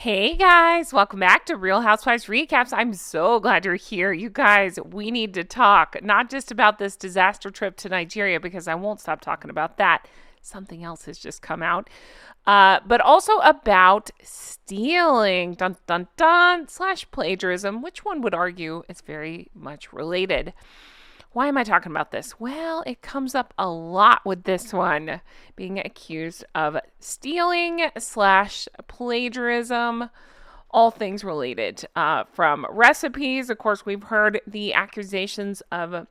Hey guys, welcome back to Real Housewives Recaps. I'm so glad you're here. You guys, we need to talk not just about this disaster trip to Nigeria, because I won't stop talking about that. Something else has just come out, but also about stealing, dun dun dun, / plagiarism, which one would argue is very much related. Why am I talking about this? Well, it comes up a lot with this one being accused of stealing / plagiarism, all things related. From recipes, of course, we've heard the accusations of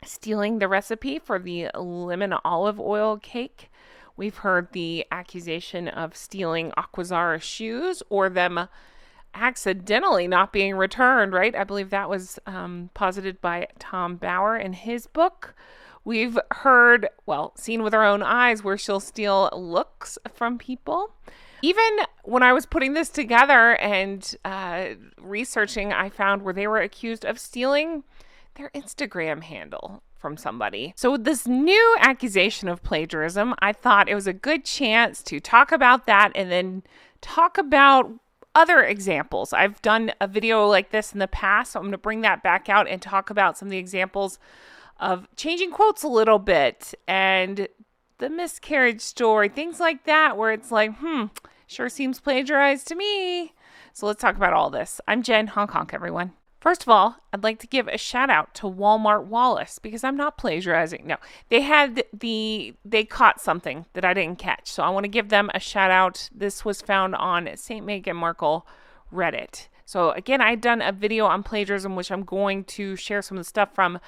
stealing the recipe for the lemon olive oil cake. We've heard the accusation of stealing Aquazara shoes or them accidentally not being returned, right? I believe that was posited by Tom Bauer in his book. We've heard, seen with our own eyes, where she'll steal looks from people. Even when I was putting this together and researching, I found where they were accused of stealing their Instagram handle from somebody. So with this new accusation of plagiarism, I thought it was a good chance to talk about that and then talk about other examples. I've done a video like this in the past, so I'm going to bring that back out and talk about some of the examples of changing quotes a little bit and the miscarriage story, things like that, where it's like, sure seems plagiarized to me. So let's talk about all this. I'm Jen, honk honk, everyone. First of all, I'd like to give a shout out to Walmart Wallace, because I'm not plagiarizing. No, they caught something that I didn't catch. So I want to give them a shout out. This was found on St. Meghan Markle Reddit. So again, I'd done a video on plagiarism, which I'm going to share some of the stuff from,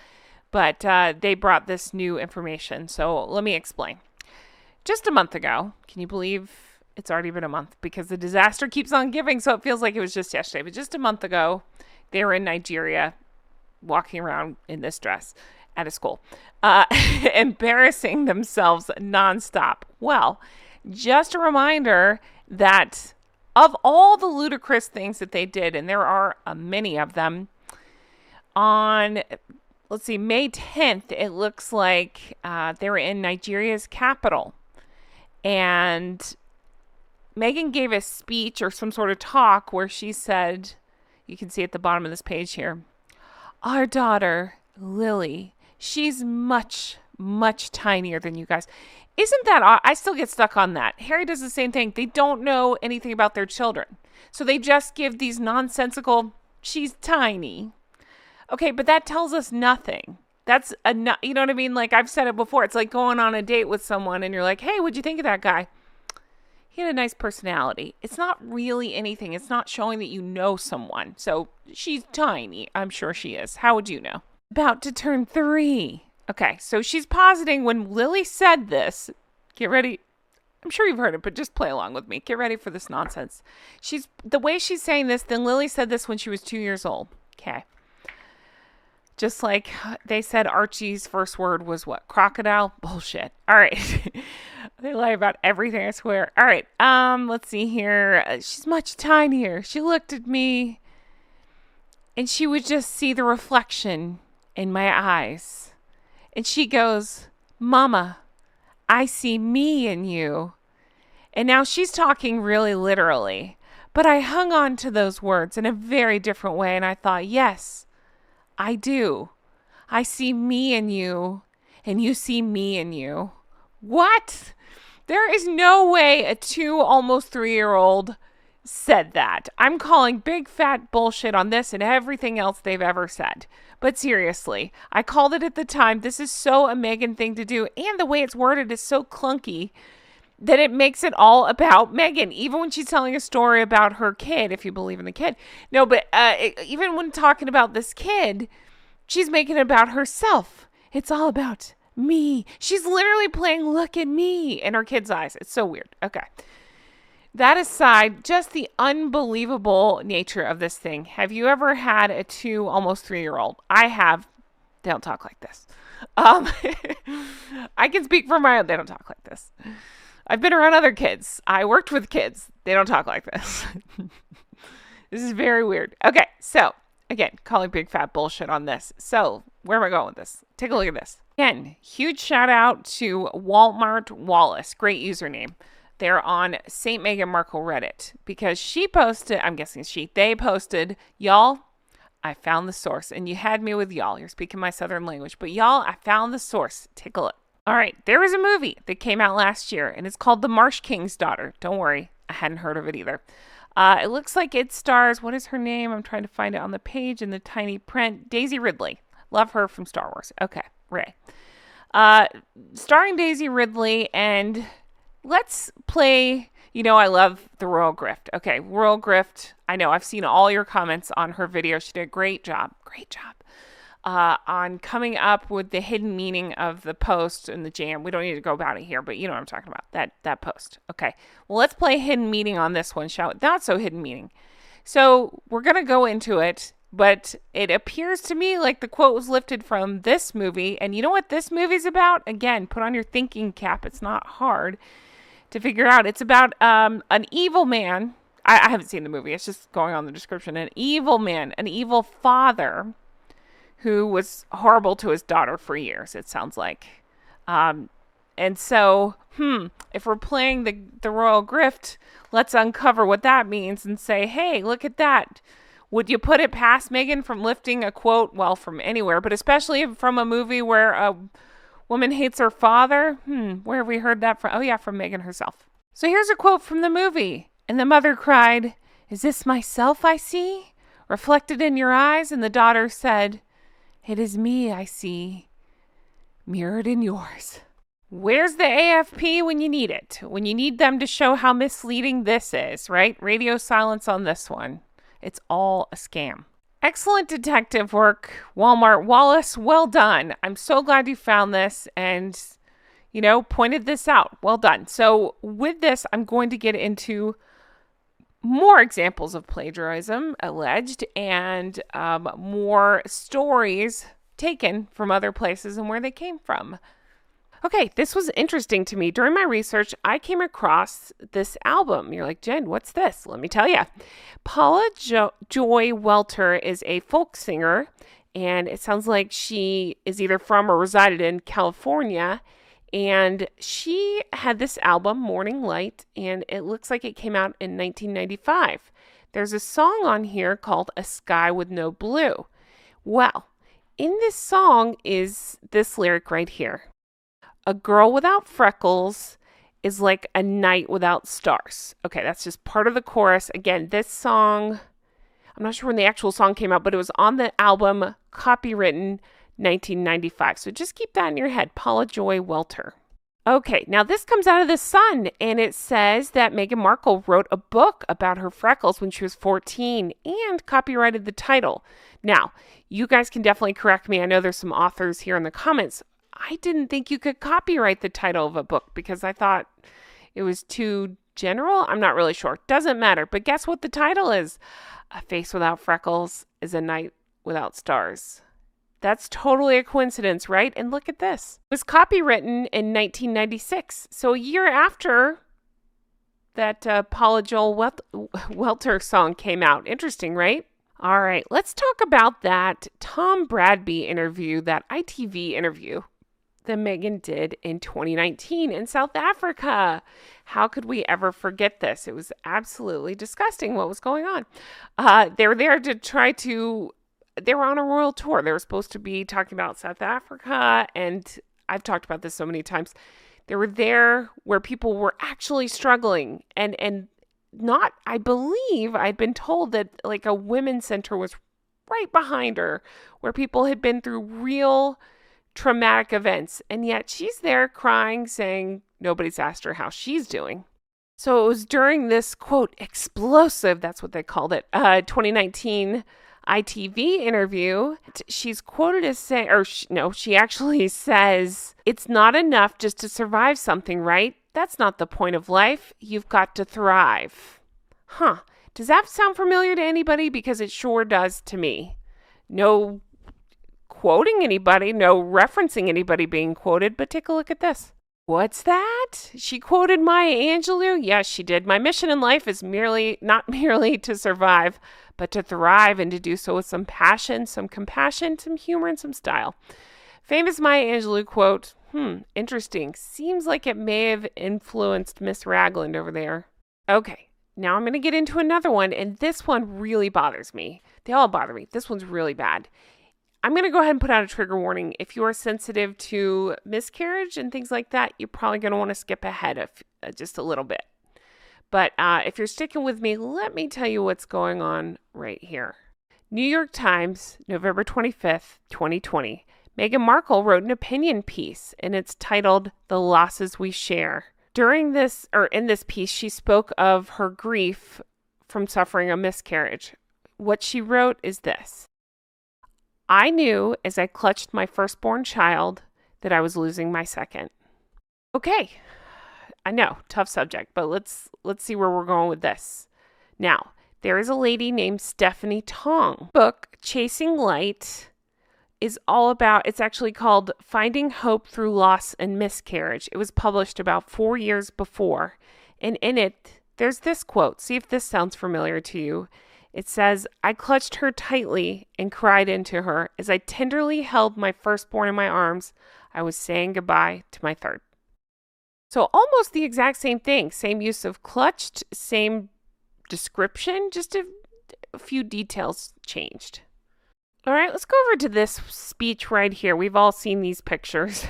but they brought this new information. So let me explain. Just a month ago, can you believe it's already been a month? Because the disaster keeps on giving, so it feels like it was just yesterday. But just a month ago, they were in Nigeria walking around in this dress at a school, embarrassing themselves nonstop. Well, just a reminder that of all the ludicrous things that they did, and there are many of them, on, May 10th, it looks like they were in Nigeria's capital. And Meghan gave a speech or some sort of talk where she said, you can see at the bottom of this page here, our daughter, Lily, she's much, much tinier than you guys. Isn't that odd? I still get stuck on that. Harry does the same thing. They don't know anything about their children. So they just give these nonsensical, she's tiny. Okay, but that tells us nothing. That's you know what I mean? Like I've said it before. It's like going on a date with someone and you're like, hey, what'd you think of that guy? He had a nice personality. It's not really anything. It's not showing that you know someone. So she's tiny. I'm sure she is. How would you know? About to turn 3. Okay, so she's positing when Lily said this. Get ready. I'm sure you've heard it, but just play along with me. Get ready for this nonsense. The way she's saying this, then Lily said this when she was 2 years old. Okay. Just like they said Archie's first word was what? Crocodile? Bullshit. All right. They lie about everything, I swear. All right. Let's see here. She's much tinier. She looked at me and she would just see the reflection in my eyes. And she goes, Mama, I see me in you. And now she's talking really literally. But I hung on to those words in a very different way. And I thought, yes, I do. I see me in you, and you see me in you. What? There is no way a 2, almost 3-year-old said that. I'm calling big fat bullshit on this and everything else they've ever said. But seriously, I called it at the time. This is so a Meghan thing to do, and the way it's worded is so clunky that it makes it all about Meghan, even when she's telling a story about her kid, if you believe in the kid. No, but even when talking about this kid, she's making it about herself. It's all about me. She's literally playing look at me in her kid's eyes. It's so weird. Okay. That aside, just the unbelievable nature of this thing. Have you ever had a 2, almost 3-year-old? I have. They don't talk like this. I can speak for my own. They don't talk like this. I've been around other kids. I worked with kids. They don't talk like this. This is very weird. Okay, so again, calling big fat bullshit on this. So where am I going with this? Take a look at this. Again, huge shout out to Walmart Wallace. Great username. They're on St. Meghan Markle Reddit because she posted, I'm guessing they posted, y'all, I found the source. And you had me with y'all. You're speaking my southern language. But y'all, I found the source. Take a look. All right. There was a movie that came out last year, and it's called The Marsh King's Daughter. Don't worry. I hadn't heard of it either. It looks like it stars, what is her name? I'm trying to find it on the page in the tiny print. Daisy Ridley. Love her from Star Wars. Okay. Ray. Starring Daisy Ridley, and let's play, I love the Royal Grift. Okay, Royal Grift. I know, I've seen all your comments on her video. She did a great job. On coming up with the hidden meaning of the post and the jam. We don't need to go about it here, but you know what I'm talking about, that post. Okay, well, let's play hidden meaning on this one, shall we? Not so hidden meaning. So we're going to go into it, but it appears to me like the quote was lifted from this movie. And you know what this movie's about? Again, put on your thinking cap. It's not hard to figure out. It's about an evil man. I haven't seen the movie. It's just going on the description. An evil man, an evil father who was horrible to his daughter for years, it sounds like. And so, if we're playing the Royal Grift, let's uncover what that means and say, hey, look at that. Would you put it past Meghan from lifting a quote, well, from anywhere, but especially from a movie where a woman hates her father? Where have we heard that from? Oh, yeah, from Meghan herself. So here's a quote from the movie. And the mother cried, "Is this myself I see, reflected in your eyes?" And the daughter said, "It is me I see, mirrored in yours." Where's the AFP when you need it? When you need them to show how misleading this is, right? Radio silence on this one. It's all a scam. Excellent detective work, Walmart Wallace. Well done. I'm so glad you found this and, pointed this out. Well done. So with this, I'm going to get into more examples of plagiarism alleged and more stories taken from other places and where they came from. Okay, this was interesting to me. During my research, I came across this album. You're like, Jen, what's this? Let me tell you. Paula Joy Welter is a folk singer, and it sounds like she is either from or resided in California. And she had this album, Morning Light, and it looks like it came out in 1995. There's a song on here called A Sky with No Blue. Well, in this song is this lyric right here. A girl without freckles is like a night without stars. Okay, that's just part of the chorus. Again, this song, I'm not sure when the actual song came out, but it was on the album, copywritten 1995. So just keep that in your head. Paula Joy Welter. Okay, now this comes out of The Sun, and it says that Meghan Markle wrote a book about her freckles when she was 14 and copyrighted the title. Now, you guys can definitely correct me. I know there's some authors here in the comments. I didn't think you could copyright the title of a book because I thought it was too general. I'm not really sure. Doesn't matter. But guess what the title is? A Face Without Freckles is a Night Without Stars. That's totally a coincidence, right? And look at this. It was copywritten in 1996. So a year after that Paula Joel Welter song came out. Interesting, right? All right, let's talk about that Tom Bradby interview, that ITV interview that Meghan did in 2019 in South Africa. How could we ever forget this? It was absolutely disgusting what was going on. They were there they were on a royal tour. They were supposed to be talking about South Africa, and I've talked about this so many times. They were there where people were actually struggling, and not, I believe I'd been told that like a women's center was right behind her where people had been through real traumatic events. And yet she's there crying, saying nobody's asked her how she's doing. So it was during this, quote, explosive, that's what they called it, 2019 ITV interview. She's quoted as saying, she actually says, "It's not enough just to survive something, right? That's not the point of life. You've got to thrive." Does that sound familiar to anybody? Because it sure does to me. No quoting anybody, no referencing anybody being quoted, but take a look at this. What's that? She quoted Maya Angelou? Yes, she did. "My mission in life is not merely to survive, but to thrive and to do so with some passion, some compassion, some humor, and some style." Famous Maya Angelou quote, interesting. Seems like it may have influenced Miss Ragland over there. Okay, now I'm going to get into another one, and this one really bothers me. They all bother me. This one's really bad. I'm going to go ahead and put out a trigger warning. If you are sensitive to miscarriage and things like that, you're probably going to want to skip ahead of just a little bit. But if you're sticking with me, let me tell you what's going on right here. New York Times, November 25th, 2020. Meghan Markle wrote an opinion piece, and it's titled "The Losses We Share." In this piece, she spoke of her grief from suffering a miscarriage. What she wrote is this: I knew as I clutched my firstborn child that I was losing my second. Okay, I know, tough subject, but let's see where we're going with this. Now, there is a lady named Stephanie Tong. Book Chasing Light is all about, it's actually called Finding Hope Through Loss and Miscarriage. It was published about 4 years before, and in it, there's this quote. See if this sounds familiar to you. It says, I clutched her tightly and cried into her. As I tenderly held my firstborn in my arms, I was saying goodbye to my third. So almost the exact same thing. Same use of clutched, same description, just a few details changed. All right, let's go over to this speech right here. We've all seen these pictures.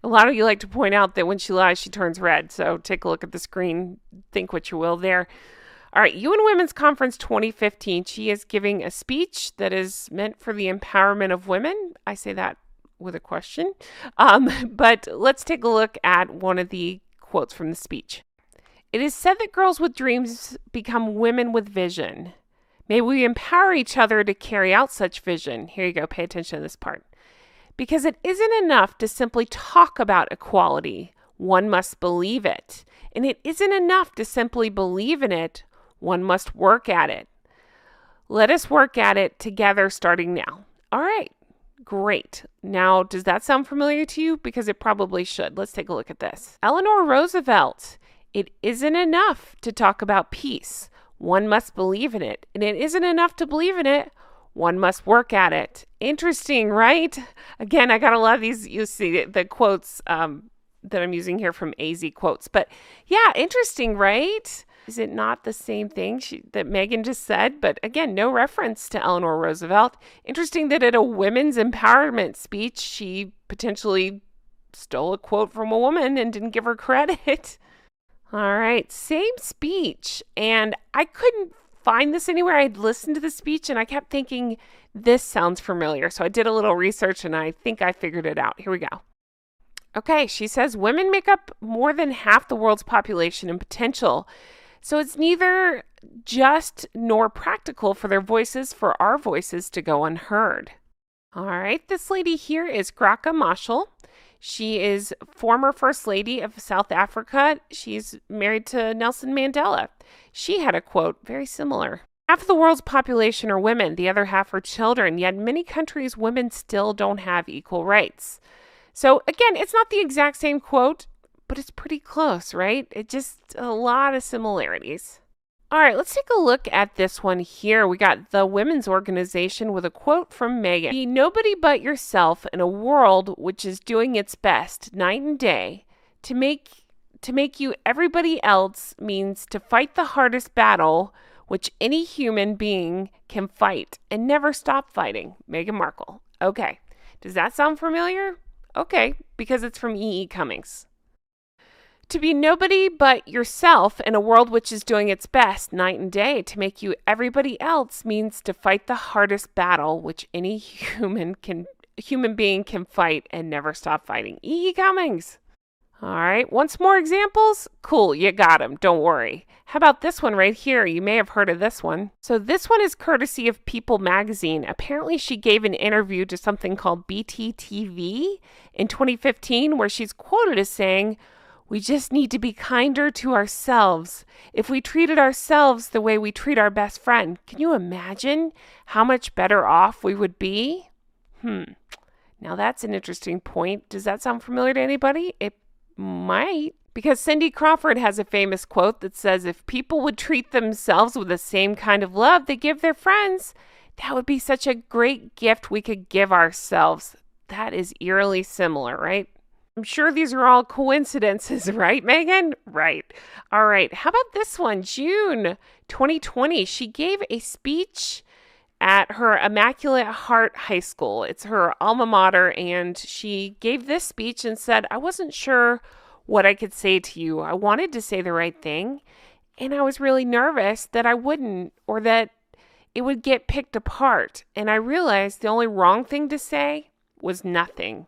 A lot of you like to point out that when she lies, she turns red. So take a look at the screen. Think what you will there. All right, UN Women's Conference 2015. She is giving a speech that is meant for the empowerment of women. I say that with a question. But let's take a look at one of the quotes from the speech. It is said that girls with dreams become women with vision. May we empower each other to carry out such vision. Here you go. Pay attention to this part. Because it isn't enough to simply talk about equality. One must believe it. And it isn't enough to simply believe in it. One must work at it. Let us work at it together starting now. All right. Great. Now, does that sound familiar to you? Because it probably should. Let's take a look at this. Eleanor Roosevelt. It isn't enough to talk about peace. One must believe in it. And it isn't enough to believe in it. One must work at it. Interesting, right? Again, I got a lot of these, you see the quotes that I'm using here from AZ Quotes. But yeah, interesting, right? Is it not the same thing that Meghan just said? But again, no reference to Eleanor Roosevelt. Interesting that at a women's empowerment speech, she potentially stole a quote from a woman and didn't give her credit. All right, same speech. And I couldn't find this anywhere. I'd listened to the speech and I kept thinking, this sounds familiar. So I did a little research and I think I figured it out. Here we go. Okay, she says women make up more than half the world's population and potential. So it's neither just nor practical for our voices to go unheard. All right, this lady here is Graca Machel. She is former First Lady of South Africa. She's married to Nelson Mandela. She had a quote very similar. Half of the world's population are women, the other half are children, yet in many countries, women still don't have equal rights. So again, it's not the exact same quote, but it's pretty close, right? It just a lot of similarities. All right, let's take a look at this one here. We got the Women's Organization with a quote from Meghan. Be nobody but yourself in a world which is doing its best night and day. To make you everybody else means to fight the hardest battle which any human being can fight and never stop fighting. Meghan Markle. Okay, does that sound familiar? Okay, because it's from E.E. Cummings. To be nobody but yourself in a world which is doing its best night and day to make you everybody else means to fight the hardest battle which any human being can fight and never stop fighting. E.E. Cummings. All right, once more examples? Cool, you got them, don't worry. How about this one right here? You may have heard of this one. So this one is courtesy of People magazine. Apparently she gave an interview to something called BTTV in 2015 where she's quoted as saying, we just need to be kinder to ourselves. If we treated ourselves the way we treat our best friend, can you imagine how much better off we would be? Now that's an interesting point. Does that sound familiar to anybody? It might. Because Cindy Crawford has a famous quote that says, if people would treat themselves with the same kind of love they give their friends, that would be such a great gift we could give ourselves. That is eerily similar, right? I'm sure these are all coincidences, right, Meghan? Right. All right. How about this one? June 2020. She gave a speech at her Immaculate Heart High School. It's her alma mater, and she gave this speech and said, I wasn't sure what I could say to you. I wanted to say the right thing, and I was really nervous that I wouldn't, or that it would get picked apart. And I realized the only wrong thing to say was nothing.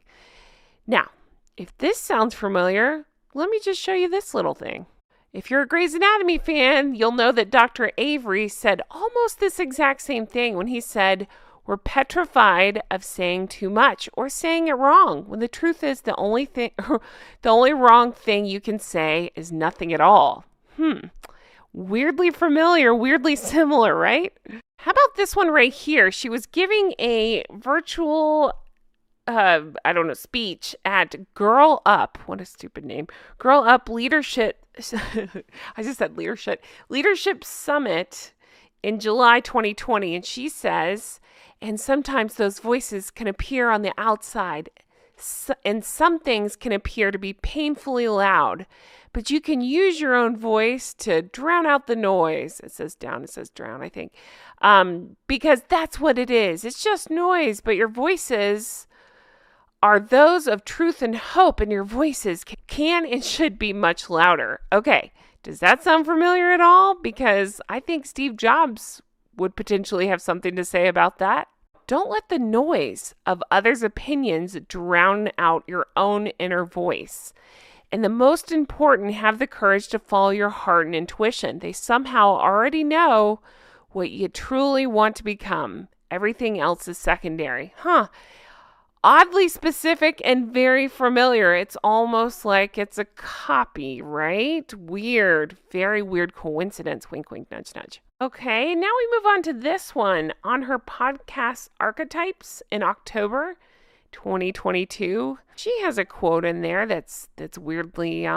Now, if this sounds familiar, let me just show you this little thing. If you're a Grey's Anatomy fan, you'll know that Dr. Avery said almost this exact same thing when he said, we're petrified of saying too much or saying it wrong, when the truth is the only wrong thing you can say is nothing at all. Weirdly familiar, weirdly similar, right? How about this one right here? She was giving a virtual speech at Girl Up. What a stupid name. Girl Up Leadership. I just said Leadership Summit in July 2020. And she says, and sometimes those voices can appear on the outside, and some things can appear to be painfully loud, but you can use your own voice to drown out the noise. It says drown, I think. Because that's what it is. It's just noise, but your voices are those of truth and hope, and your voices can and should be much louder. Okay, does that sound familiar at all? Because I think Steve Jobs would potentially have something to say about that. Don't let the noise of others' opinions drown out your own inner voice. And the most important, have the courage to follow your heart and intuition. They somehow already know what you truly want to become. Everything else is secondary. Oddly specific and very familiar. It's almost like it's a copy, right? Weird, very weird coincidence. Wink, wink, nudge, nudge. Okay, now we move on to this one. On her podcast Archetypes in October 2022, she has a quote in there that's weirdly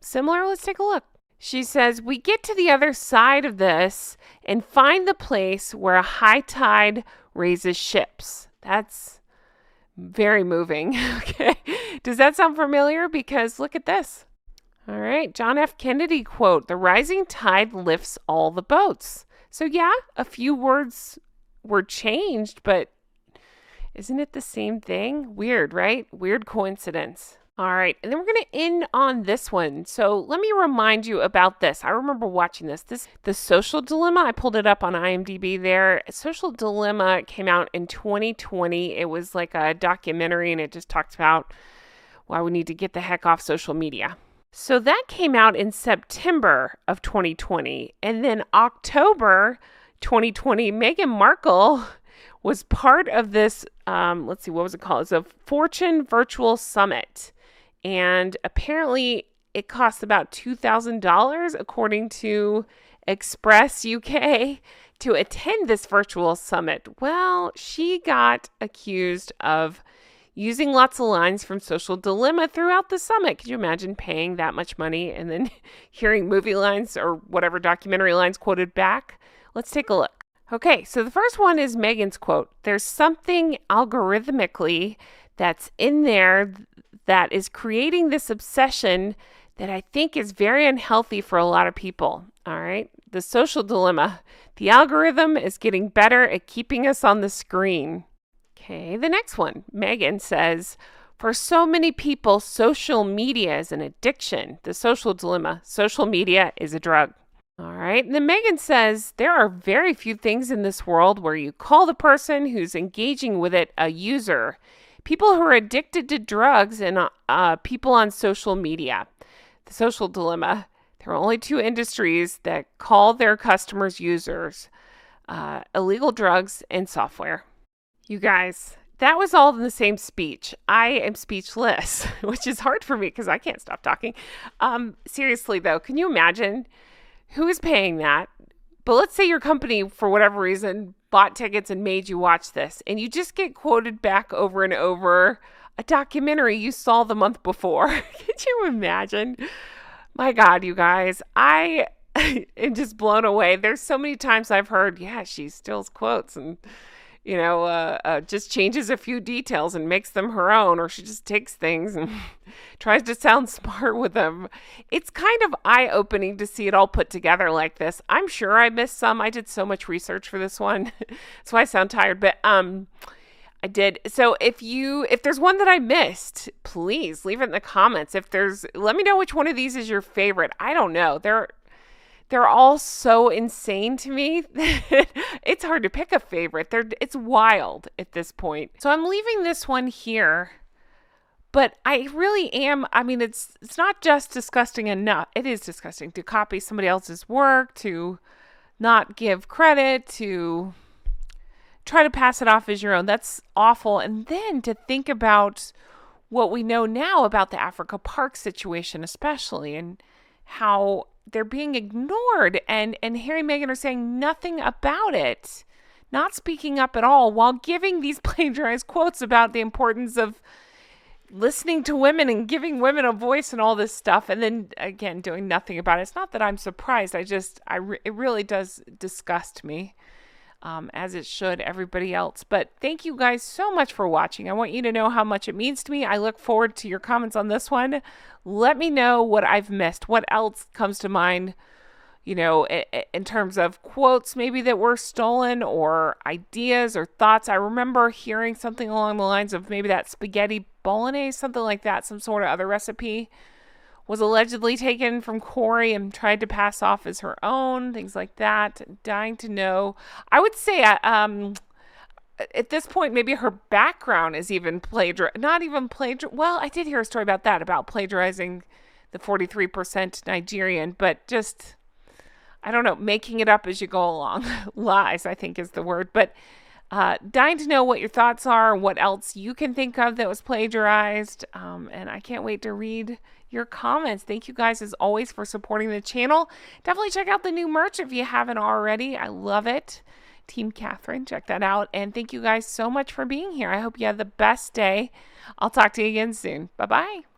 similar. Let's take a look. She says, we get to the other side of this and find the place where a high tide raises ships. That's very moving. Okay. Does that sound familiar? Because look at this. All right. John F. Kennedy quote, the rising tide lifts all the boats. So yeah, a few words were changed, but isn't it the same thing? Weird, right? Weird coincidence. All right. And then we're going to end on this one. So let me remind you about this. I remember watching this. The Social Dilemma. I pulled it up on IMDb there. Social Dilemma came out in 2020. It was like a documentary, and it just talked about why we need to get the heck off social media. So that came out in September of 2020. And then October 2020, Meghan Markle was part of this, let's see, what was it called? It's a Fortune Virtual Summit. And apparently it cost about $2,000, according to Express UK, to attend this virtual summit. Well, she got accused of using lots of lines from Social Dilemma throughout the summit. Could you imagine paying that much money and then hearing movie lines or whatever documentary lines quoted back? Let's take a look. Okay, so the first one is Meghan's quote. There's something algorithmically that's in there that is creating this obsession that I think is very unhealthy for a lot of people. All right, the Social Dilemma. The algorithm is getting better at keeping us on the screen. Okay, the next one. Meghan says, for so many people, social media is an addiction. The Social Dilemma. Social media is a drug. All right. And then Meghan says, there are very few things in this world where you call the person who's engaging with it a user. People who are addicted to drugs and people on social media. The Social Dilemma. There are only two industries that call their customers users. Illegal drugs and software. You guys, that was all in the same speech. I am speechless, which is hard for me because I can't stop talking. Seriously, though, can you imagine who is paying that? But let's say your company, for whatever reason, bought tickets and made you watch this, and you just get quoted back over and over a documentary you saw the month before. Could you imagine? My God, you guys, I am just blown away. There's so many times I've heard, yeah, she steals quotes, and just changes a few details and makes them her own, or she just takes things and tries to sound smart with them. It's kind of eye-opening to see it all put together like this. I'm sure I missed some. I did so much research for this one. That's why I sound tired, but I did. So if there's one that I missed, please leave it in the comments. Let me know which one of these is your favorite. I don't know. They're all so insane to me. It's hard to pick a favorite. It's wild at this point. So I'm leaving this one here, but I really am. I mean, it's not just disgusting enough. It is disgusting to copy somebody else's work, to not give credit, to try to pass it off as your own. That's awful. And then to think about what we know now about the Africa Park situation, especially, and how they're being ignored, and Harry and Meghan are saying nothing about it, not speaking up at all, while giving these plagiarized quotes about the importance of listening to women and giving women a voice and all this stuff, and then again doing nothing about it. It's not that I'm surprised. It really does disgust me. As it should everybody else. But thank you guys so much for watching. I want you to know how much it means to me. I look forward to your comments on this one. Let me know what I've missed. What else comes to mind, in terms of quotes maybe that were stolen, or ideas or thoughts. I remember hearing something along the lines of maybe that spaghetti bolognese, something like that, some sort of other recipe was allegedly taken from Corey and tried to pass off as her own, things like that. Dying to know. I would say at this point, maybe her background is even not even plagiarized. Well, I did hear a story about that, about plagiarizing the 43% Nigerian, but just, I don't know, making it up as you go along. Lies, I think is the word. But dying to know what your thoughts are, what else you can think of that was plagiarized. And I can't wait to read your comments. Thank you guys as always for supporting the channel. Definitely check out the new merch if you haven't already. I love it. Team Catherine, check that out. And thank you guys so much for being here. I hope you have the best day. I'll talk to you again soon. Bye-bye.